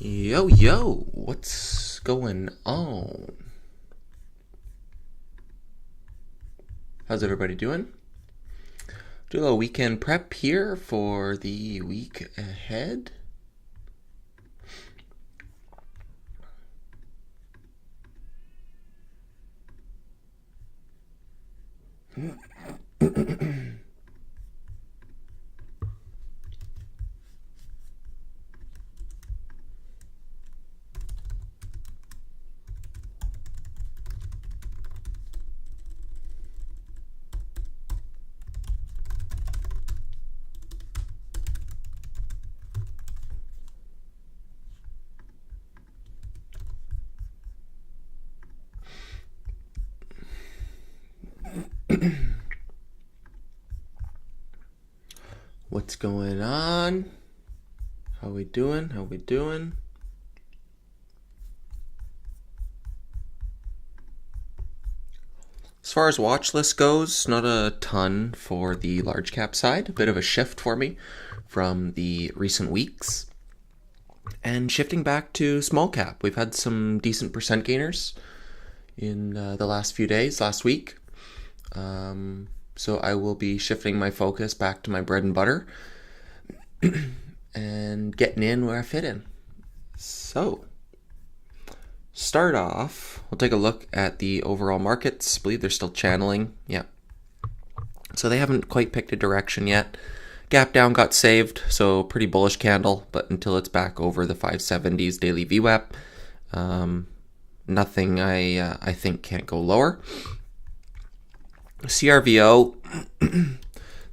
Yo, yo, what's going on? How's everybody doing? Do a little weekend prep here for the week ahead. What's going on? How we doing? As far as Watchlist goes, not a ton for the large cap side. A bit of a shift for me from the recent weeks. And shifting back to small cap. We've had some decent percent gainers in the last few days, last week. So I will be shifting my focus back to my bread and butter and getting in where I fit in. So, start off, we'll take a look at the overall markets. I believe they're still channeling. Yeah. So they haven't quite picked a direction yet. Gap down got saved, so pretty bullish candle, but until it's back over the 570s daily VWAP, nothing I think can't go lower. CRVO,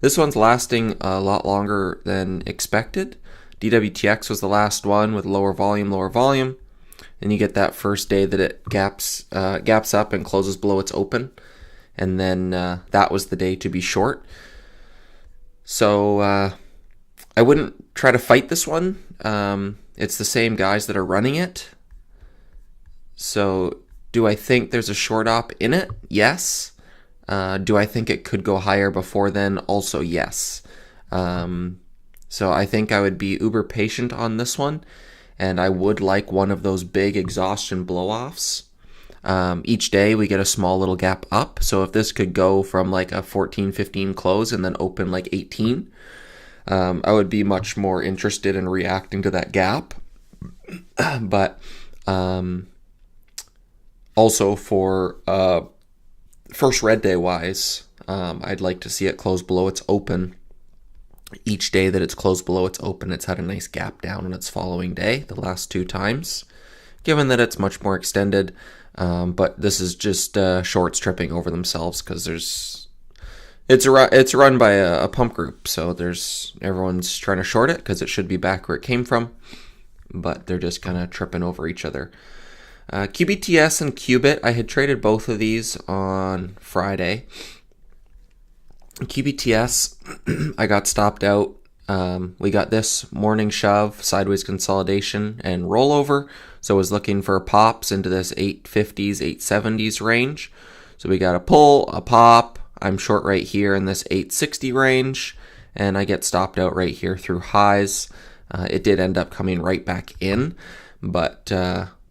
this one's lasting a lot longer than expected. DWTX was the last one with lower volume. And you get that first day that it gaps up and closes below its open. And then that was the day to be short. So I wouldn't try to fight this one. It's the same guys that are running it. So do I think there's a short op in it? Yes. Do I think it could go higher before then? Also, yes. So I think I would be uber patient on this one, and I would like one of those big exhaustion blow-offs. Each day we get a small little gap up, so if this could go from like a 14-15 close and then open like 18, I would be much more interested in reacting to that gap. But also for first red day wise, I'd like to see it close below its open. Each day that it's closed below its open, it's had a nice gap down on its following day, the last two times, given that it's much more extended. But this is just shorts tripping over themselves because it's run by a pump group, so everyone's trying to short it because it should be back where it came from, but they're just kind of tripping over each other. QBTS and Qubit, I had traded both of these on Friday. QBTS, I got stopped out. We got this morning shove, sideways consolidation, and rollover. So I was looking for pops into this 850s, 870s range. So we got a pull, a pop. I'm short right here in this 860 range, and I get stopped out right here through highs. It did end up coming right back in, but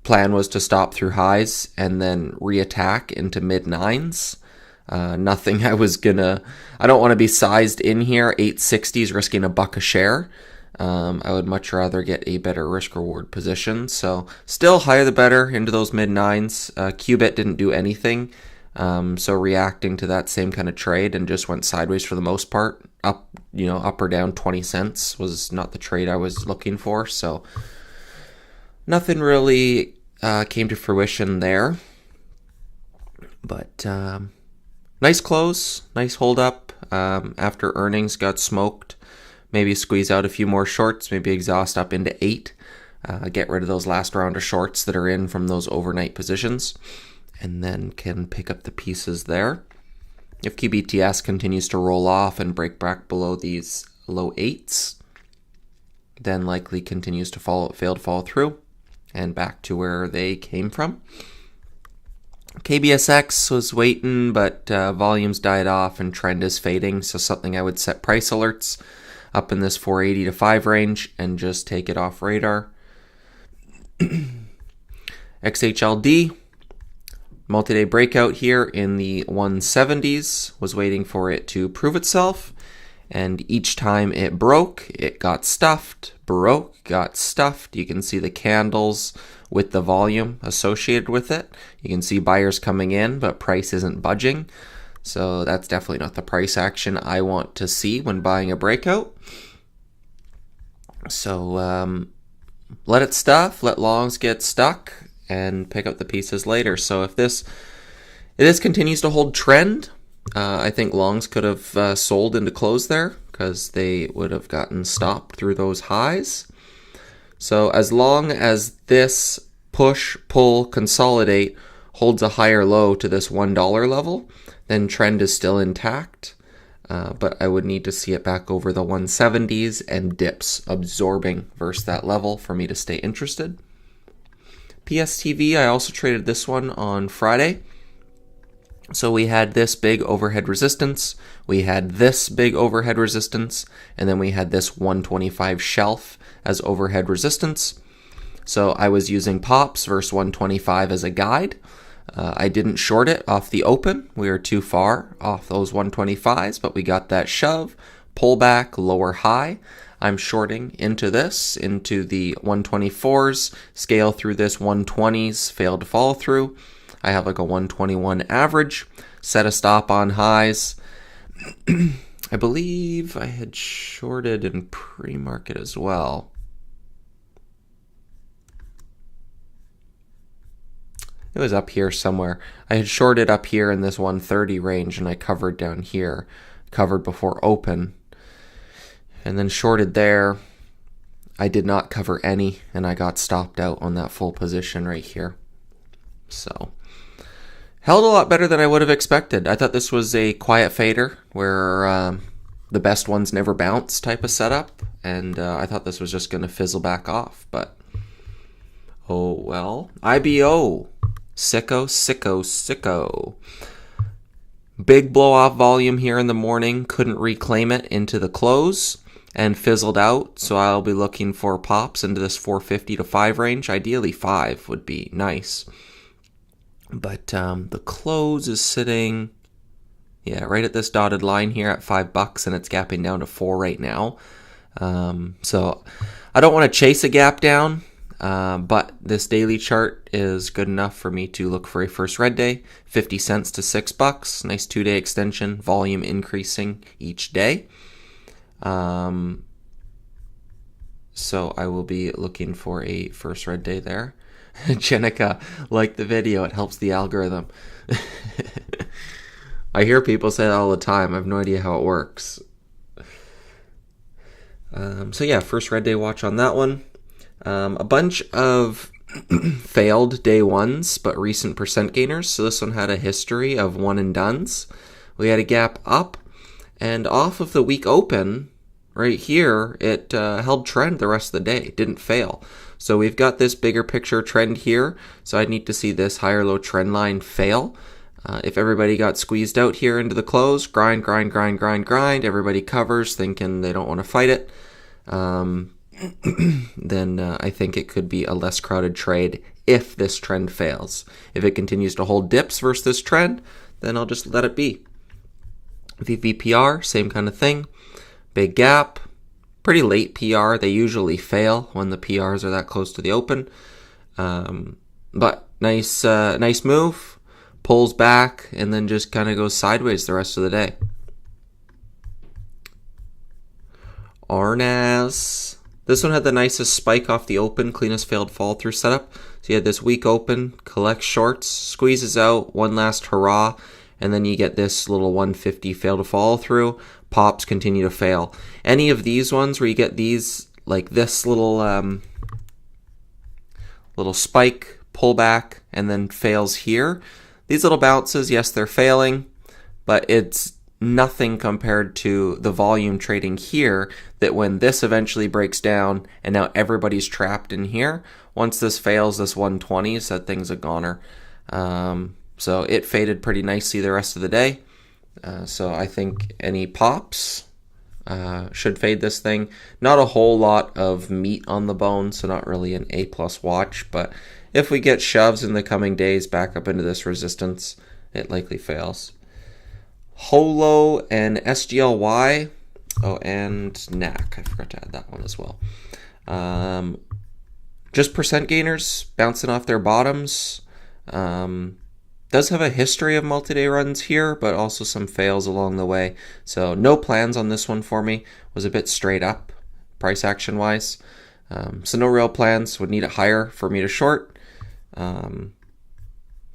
plan was to stop through highs and then reattack into mid nines. Nothing I don't want to be sized in here. 860s risking $1 a share. I would much rather get a better risk reward position. So still higher the better into those mid nines. Qubit didn't do anything. So reacting to that same kind of trade and just went sideways for the most part. Up or down 20 cents was not the trade I was looking for. So nothing really came to fruition there. But nice close, nice hold up. After earnings got smoked, maybe squeeze out a few more shorts, maybe exhaust up into 8. Get rid of those last round of shorts that are in from those overnight positions, and then can pick up the pieces there. If QBTS continues to roll off and break back below these low 8s, then likely continues to fail to follow through and back to where they came from. KBSX was waiting, but volumes died off and trend is fading, so something I would set price alerts up in this 480 to 5 range and just take it off radar. XHLD, multi-day breakout here in the 170s. Was waiting for it to prove itself. And each time it broke, it got stuffed, broke, got stuffed. You can see the candles with the volume associated with it. You can see buyers coming in, but price isn't budging. So that's definitely not the price action I want to see when buying a breakout. So let it stuff, let longs get stuck, and pick up the pieces later. So if this continues to hold trend, I think longs could have sold into close there because they would have gotten stopped through those highs. So as long as this push, pull, consolidate holds a higher low to this $1 level, then trend is still intact. But I would need to see it back over the 170s and dips absorbing versus that level for me to stay interested. PSTV, I also traded this one on Friday. So we had this big overhead resistance, we had this big overhead resistance, and then we had this 125 shelf as overhead resistance. So I was using pops versus 125 as a guide. I didn't short it off the open. We were too far off those 125s, but we got that shove, pullback, lower high. I'm shorting into this, into the 124s, scale through this 120s, failed to follow through. I have like a 121 average, set a stop on highs. I believe I had shorted in pre-market as well. It was up here somewhere. I had shorted up here in this 130 range and I covered down here, covered before open, and then shorted there. I did not cover any and I got stopped out on that full position right here. So held a lot better than I would have expected. I thought this was a quiet fader where the best ones never bounce type of setup, and I thought this was just going to fizzle back off, but oh well. IBO, sicko. Big blow off volume here in the morning, couldn't reclaim it into the close and fizzled out, so I'll be looking for pops into this 450 to 5 range. Ideally 5 would be nice. But the close is sitting, right at this dotted line here at $5, and it's gapping down to 4 right now. So I don't want to chase a gap down, but this daily chart is good enough for me to look for a first red day, 50 cents to $6. Nice 2-day extension, volume increasing each day. So I will be looking for a first red day there. Jenica, like the video, it helps the algorithm. I hear people say that all the time. I have no idea how it works. First red day watch on that one. A bunch of failed day ones, but recent percent gainers. So this one had a history of one and dones. We had a gap up, and off of the week open, right here, it held trend the rest of the day. It didn't fail. So we've got this bigger picture trend here. So I'd need to see this higher low trend line fail. If everybody got squeezed out here into the close, grind, everybody covers thinking they don't want to fight it, then I think it could be a less crowded trade if this trend fails. If it continues to hold dips versus this trend, then I'll just let it be. VVPR, same kind of thing. Big gap. Pretty late PR. They usually fail when the PRs are that close to the open. But nice move. Pulls back and then just kind of goes sideways the rest of the day. RNAS. This one had the nicest spike off the open, cleanest failed fall through setup. So you had this weak open, collects shorts, squeezes out, one last hurrah, and then you get this little 150 fail to follow through. Pops continue to fail. Any of these ones where you get these, like this little spike, pullback, and then fails here. These little bounces, yes, they're failing, but it's nothing compared to the volume trading here, that when this eventually breaks down and now everybody's trapped in here, once this fails, this 120s, that thing's a goner. So it faded pretty nicely the rest of the day. So I think any pops should fade this thing. Not a whole lot of meat on the bone, so not really an A+ watch, but if we get shoves in the coming days back up into this resistance, it likely fails. Holo and SGLY. Oh, and NAC. I forgot to add that one as well. Just percent gainers bouncing off their bottoms. Does have a history of multi-day runs here, but also some fails along the way. So no plans on this one for me. Was a bit straight up, price action wise. So no real plans. Would need it higher for me to short. Kind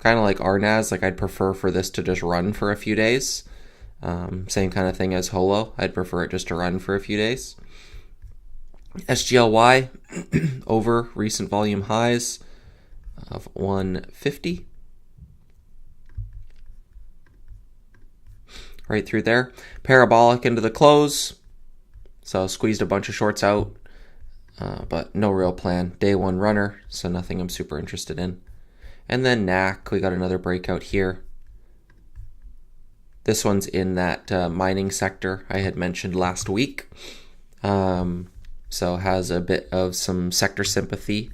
of like RNAS. Like I'd prefer for this to just run for a few days. Same kind of thing as Holo. I'd prefer it just to run for a few days. SGLY over recent volume highs of 150. Right through there. Parabolic into the close. So squeezed a bunch of shorts out, but no real plan. Day one runner, so nothing I'm super interested in. And then NAC, we got another breakout here. This one's in that mining sector I had mentioned last week. So has a bit of some sector sympathy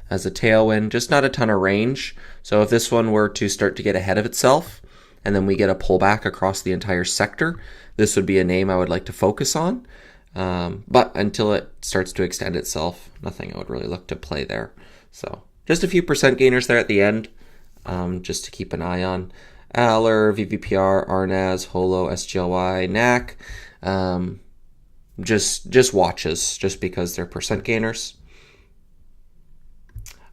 as a tailwind, just not a ton of range. So if this one were to start to get ahead of itself, and then we get a pullback across the entire sector, this would be a name I would like to focus on. But until it starts to extend itself, nothing I would really look to play there. So just a few percent gainers there at the end, just to keep an eye on. Aller, VVPR, RNAS, Holo, SGLY, NAC. Just watches, just because they're percent gainers.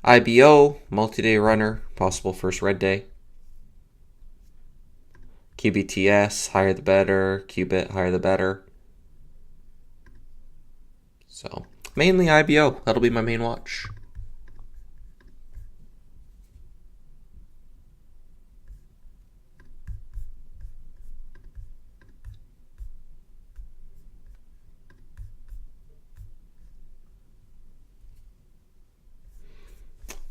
IBO, multi-day runner, possible first red day. QBTS, higher the better. Qubit, higher the better. So, mainly IBO. That'll be my main watch.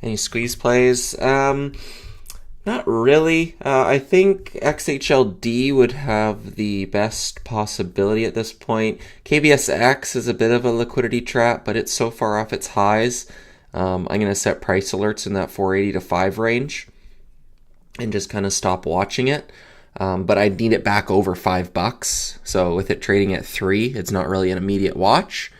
Any squeeze plays? Not really. I think XHLD would have the best possibility at this point. KBSX is a bit of a liquidity trap, but it's so far off its highs. I'm going to set price alerts in that 480 to 5 range and just kind of stop watching it. But I need it back over $5. So with it trading at 3, it's not really an immediate watch.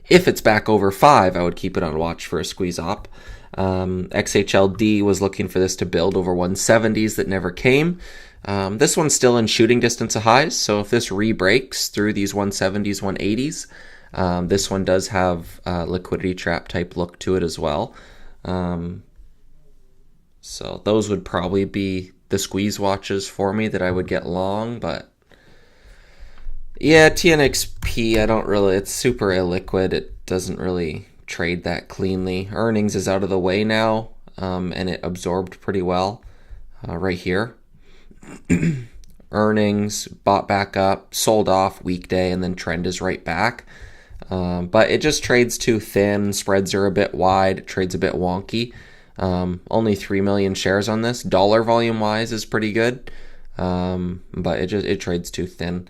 If it's back over 5, I would keep it on watch for a squeeze op. XHLD was looking for this to build over 170s that never came. This one's still in shooting distance of highs, so if this re-breaks through these 170s, 180s, this one does have a liquidity trap type look to it as well. So those would probably be the squeeze watches for me that I would get long, but yeah, TNXP, I don't really, it's super illiquid. It doesn't really trade that cleanly. Earnings is out of the way now, and it absorbed pretty well right here. Earnings bought back up, sold off weekday, and then trend is right back. But it just trades too thin. Spreads are a bit wide. It trades a bit wonky. Only 3 million shares on this. Dollar volume wise is pretty good, but it trades too thin.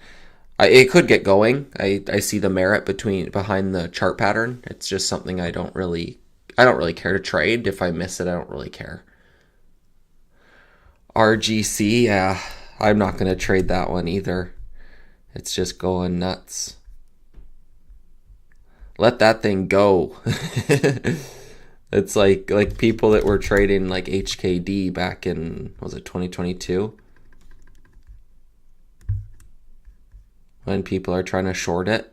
It could get going. I see the merit behind the chart pattern. It's just something I don't really care to trade. If I miss it, I don't really care. RGC, yeah, I'm not going to trade that one either. It's just going nuts. Let that thing go. It's like people that were trading like HKD back in, was it 2022? When people are trying to short it.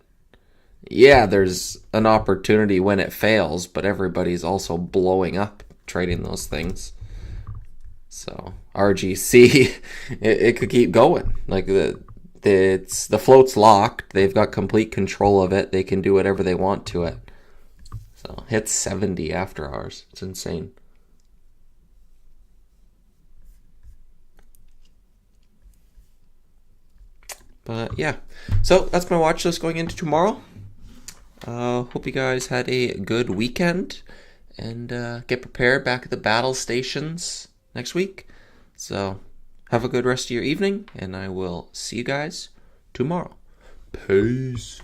Yeah, there's an opportunity when it fails, but everybody's also blowing up trading those things. So RGC, it could keep going. Like the float's locked. They've got complete control of it. They can do whatever they want to it. So hit 70 after hours. It's insane. But yeah, so that's my watch list going into tomorrow. Hope you guys had a good weekend and get prepared back at the battle stations next week. So have a good rest of your evening, and I will see you guys tomorrow. Peace.